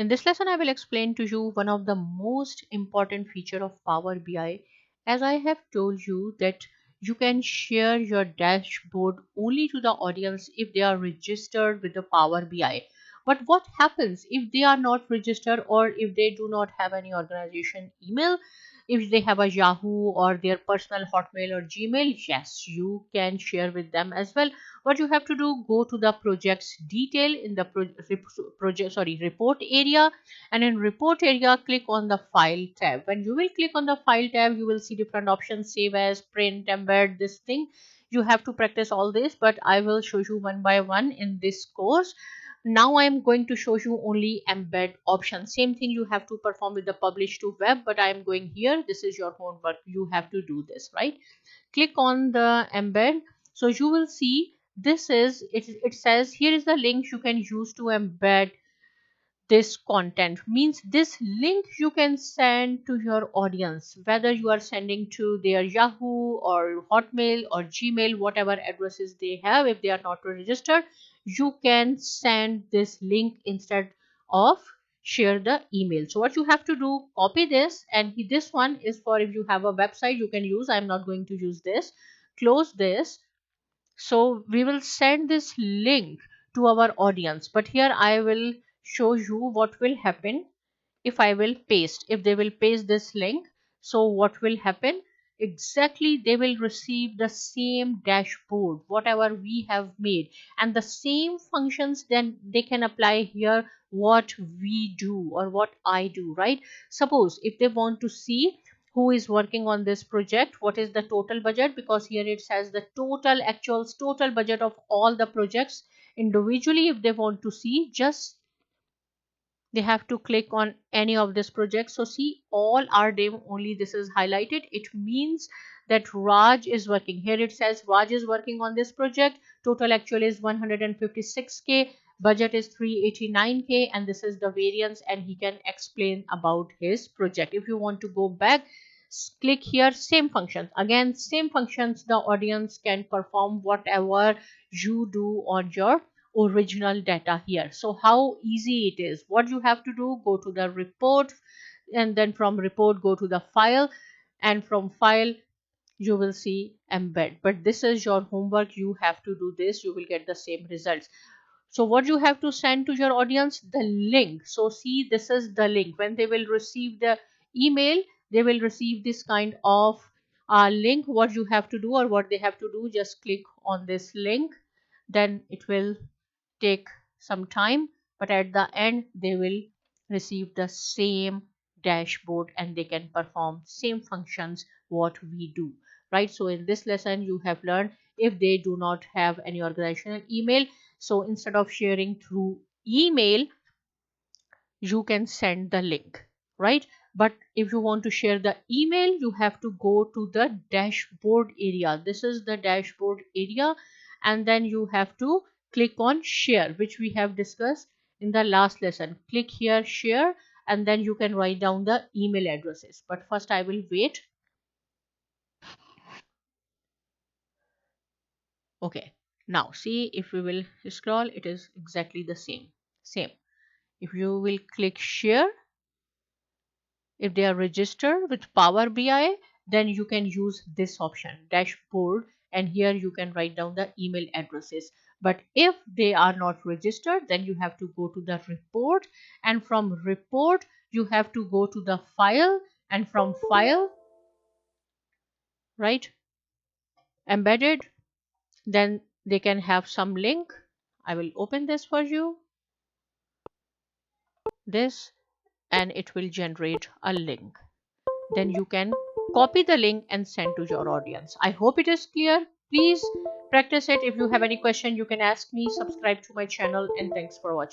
In this lesson, I will explain to you one of the most important feature of Power BI. As I have told you that you can share your dashboard only to the audience if they are registered with the Power BI. But what happens if they are not registered or if they do not have any organization email? If they have a Yahoo or their personal Hotmail or Gmail, yes, you can share with them as well. What you have to do, go to the project's detail in the report area, and in report area click on the file tab. When you will click on the file tab, you will see different options: save as, print, embed, this thing. You have to practice all this, but I will show you one by one in this course. Now I am going to show you only embed option. Same thing you have to perform with the publish to web, but I am going here. This is your homework, you have to do this, right? Click on the embed. So you will see this is it says here is the link you can use to embed this content. Means this link you can send to your audience, whether you are sending to their Yahoo or Hotmail or Gmail, whatever addresses they have. If they are not registered, you can send this link instead of share the email. So what you have to do, copy this, and this one is for if you have a website you can use. I'm not going to use this. Close this. So we will send this link to our audience, but here I will show you what will happen if I will paste. If they will paste this link, so what will happen? Exactly, they will receive the same dashboard whatever we have made, and the same functions then they can apply here what we do or what I do, right? Suppose if they want to see who is working on this project, what is the total budget, because here it says the total actuals total budget of all the projects individually. If they want to see, just they have to click on any of this project. So see, all are dim, only this is highlighted. It means that Raj is working. Here it says Raj is working on this project. Total actual is 156k, budget is 389k, and this is the variance, and he can explain about his project. If you want to go back, click here, same functions. Again, same functions, the audience can perform whatever you do on your original data here. So how easy it is. What you have to do, go to the report, and then from report go to the file, and from file you will see embed. But this is your homework, you have to do this, you will get the same results. So what you have to send to your audience, the link. So see, this is the link. When they will receive the email, they will receive this kind of link. What you have to do or what they have to do, just click on this link, then it will take some time, but at the end they will receive the same dashboard and they can perform same functions what we do, right? So in this lesson you have learned, if they do not have any organizational email, so instead of sharing through email, you can send the link, right? But if you want to share the email, you have to go to the dashboard area. This is the dashboard area, and then you have to click on share, which we have discussed in the last lesson. Click here, share, and then you can write down the email addresses. But first I will wait. Okay, now see, if we will scroll, it is exactly the same. If you will click share, if they are registered with Power BI, then you can use this option, dashboard, and here you can write down the email addresses. But if they are not registered, then you have to go to the report, and from report you have to go to the file, and from file, right, embedded, then they can have some link. I will open this for you, this, and it will generate a link. Then you can copy the link and send to your audience. I hope it is clear. Please practice it. If you have any question, you can ask me. Subscribe to my channel, and thanks for watching.